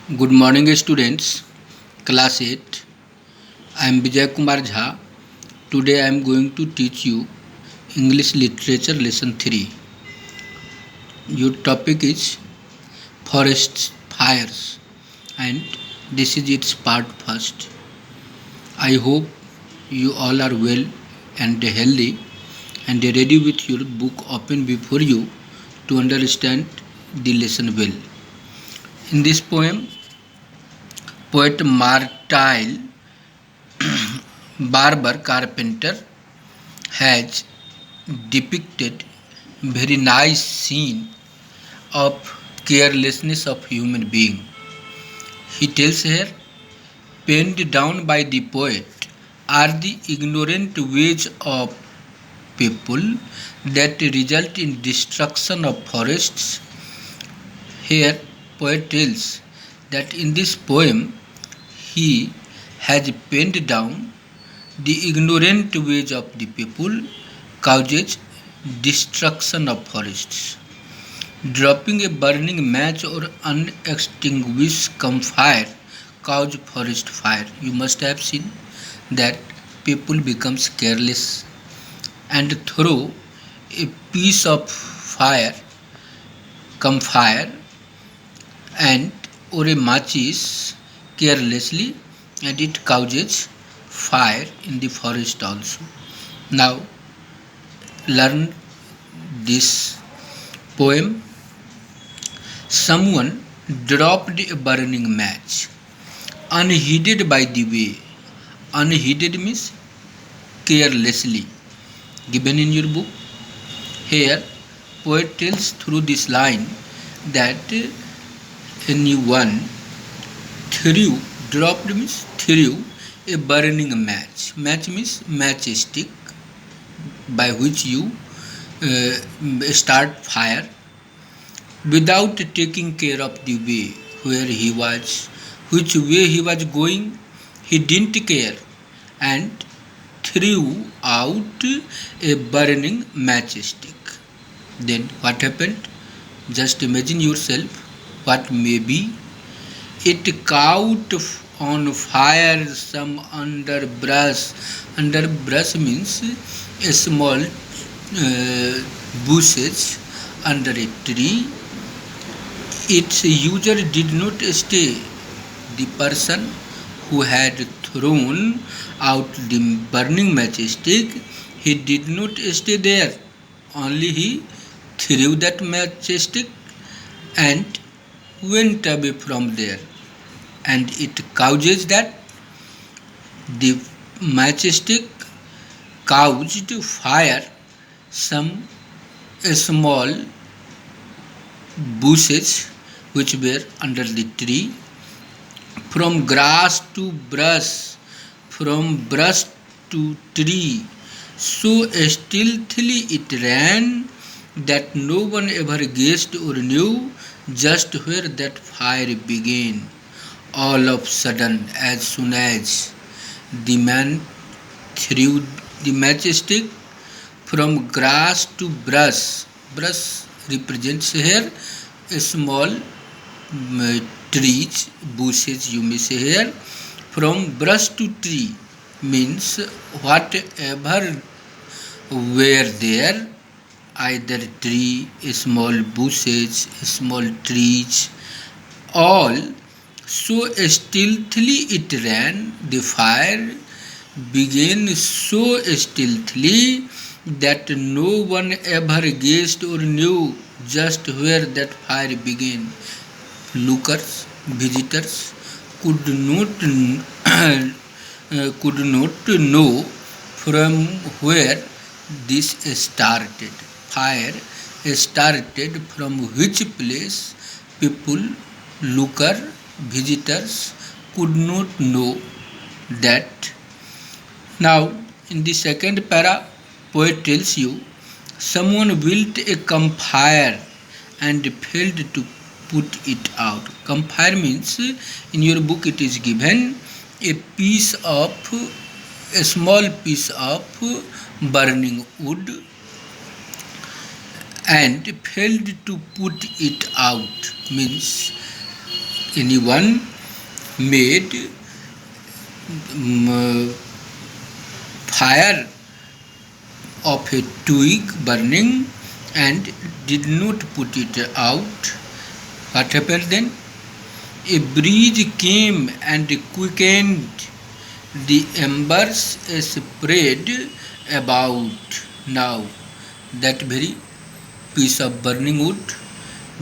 Good morning, students. Class 8. I am Vijay Kumar Jha. Today I am going to teach you English Literature Lesson 3. Your topic is Forest Fires, and this is its part first. I hope you all are well and healthy and ready with your book open before you to understand the lesson well. In this poem, poet Martile Barber Carpenter has depicted very nice scene of carelessness of human being. He tells here, penned down by the poet are the ignorant ways of people that result in destruction of forests. Here, poet tells that in this poem he has penned down the ignorant ways of the people causes destruction of forests. Dropping a burning match or unextinguished campfire cause forest fire. You must have seen that people becomes careless and throw a piece of fire, campfire, and or a matches carelessly, and it causes fire in the forest also. Now learn this poem. Someone dropped a burning match unheeded by the way. Unheeded means carelessly. Given in your book. Here, poet tells through this line that anyone dropped means threw a burning match. Match means matchstick by which you start fire without taking care of the way where he was, which way he was going, he didn't care and threw out a burning matchstick. Then what happened? Just imagine yourself what may be. It caught on fire some underbrush. Underbrush means a small bushes under a tree. Its user did not stay. The person who had thrown out the burning matchstick, he did not stay there. Only he threw that matchstick and went away from there. And it causes that the matchstick caused fire some small bushes which were under the tree. From grass to brush, from brush to tree, so stealthily it ran that no one ever guessed or knew just where that fire began. All of a sudden, as soon as the man threw the matchstick from grass to brush, brush represents here a small trees, bushes you may say here. From brush to tree means whatever were there, either tree, small bushes, small trees, all so stealthily it ran, the fire began so stealthily that no one ever guessed or knew just where that fire began. Lookers, visitors could not could not know from where this started. Fire started from which place. People, looker, visitors could not know that. Now, in the second para, poet tells you someone built a campfire and failed to put it out. Campfire means in your book it is given a small piece of burning wood and failed to put it out means anyone made fire of a twig burning and did not put it out, what happened then? A breeze came and quickened the embers spread about. Now that very piece of burning wood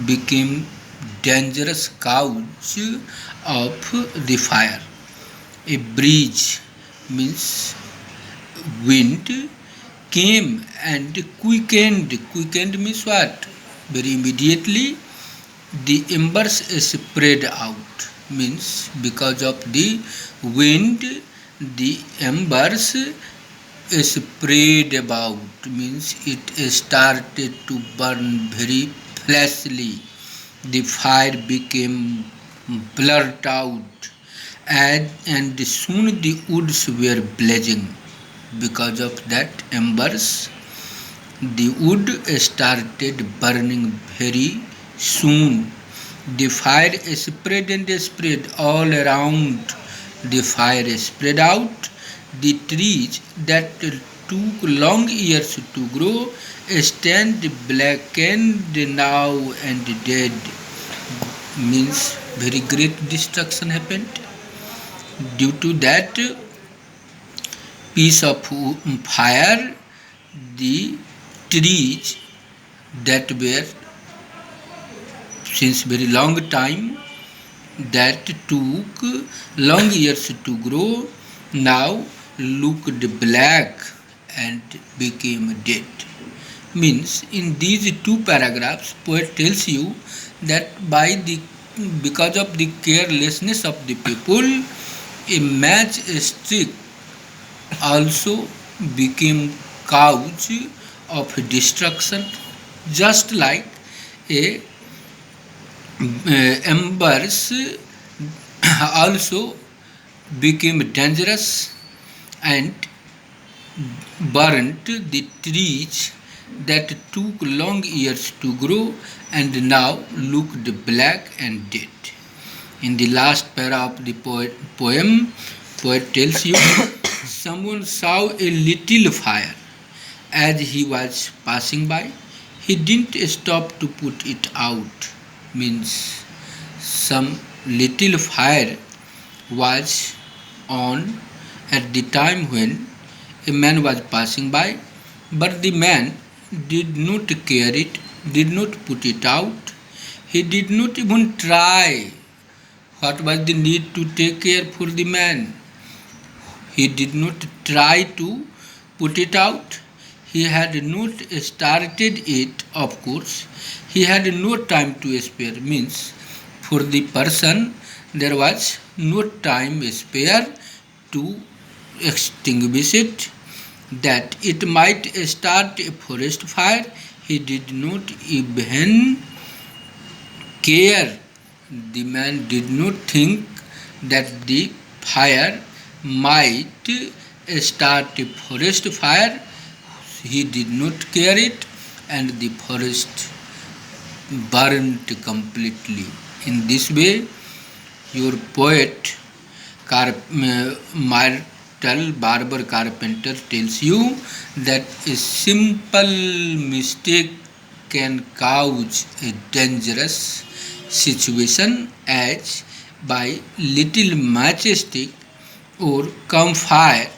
became dangerous couch of the fire. A breeze means wind came and quickened. Quickened means what? Very immediately the embers spread out, means because of the wind the embers spread about, means it started to burn very flashly. The fire became blurred out, and soon the woods were blazing. Because of that embers, the wood started burning very soon. The fire spread and spread all around. The fire spread out. The trees that took long years to grow stand blackened now and dead. Means very great destruction happened. Due to that piece of fire, the trees that were since very long time, that took long years to grow, now looked black and became dead. Means in these two paragraphs, poet tells you that because of the carelessness of the people, a matchstick also became couch of destruction, just like a embers also became dangerous and burnt the trees that took long years to grow and now looked black and dead. In the last para of the poem, poet tells you, someone saw a little fire as he was passing by. He didn't stop to put it out. Means some little fire was on at the time when a man was passing by, but the man did not care it, did not put it out. He did not even try. What was the need to take care for the man? He did not try to put it out. He had not started it, of course. He had no time to spare. Means for the person there was no time spare to extinguish it, that it might start a forest fire. He did not even care. The man did not think that the fire might start a forest fire. He did not care it, and the forest burnt completely. In this way, your poet Myrtle Barber Carpenter tells you that a simple mistake can cause a dangerous situation, as by little matchstick or campfire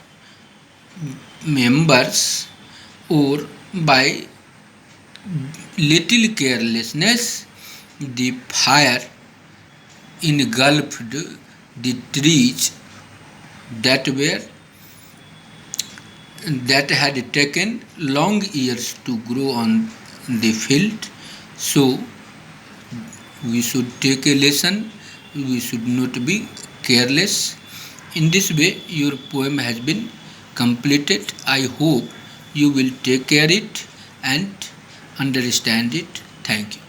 members, or by little carelessness, the fire engulfed the trees that had taken long years to grow on the field. So we should take a lesson. We should not be careless. In this way, your poem has been completed. I hope you will take care it and understand it. Thank you.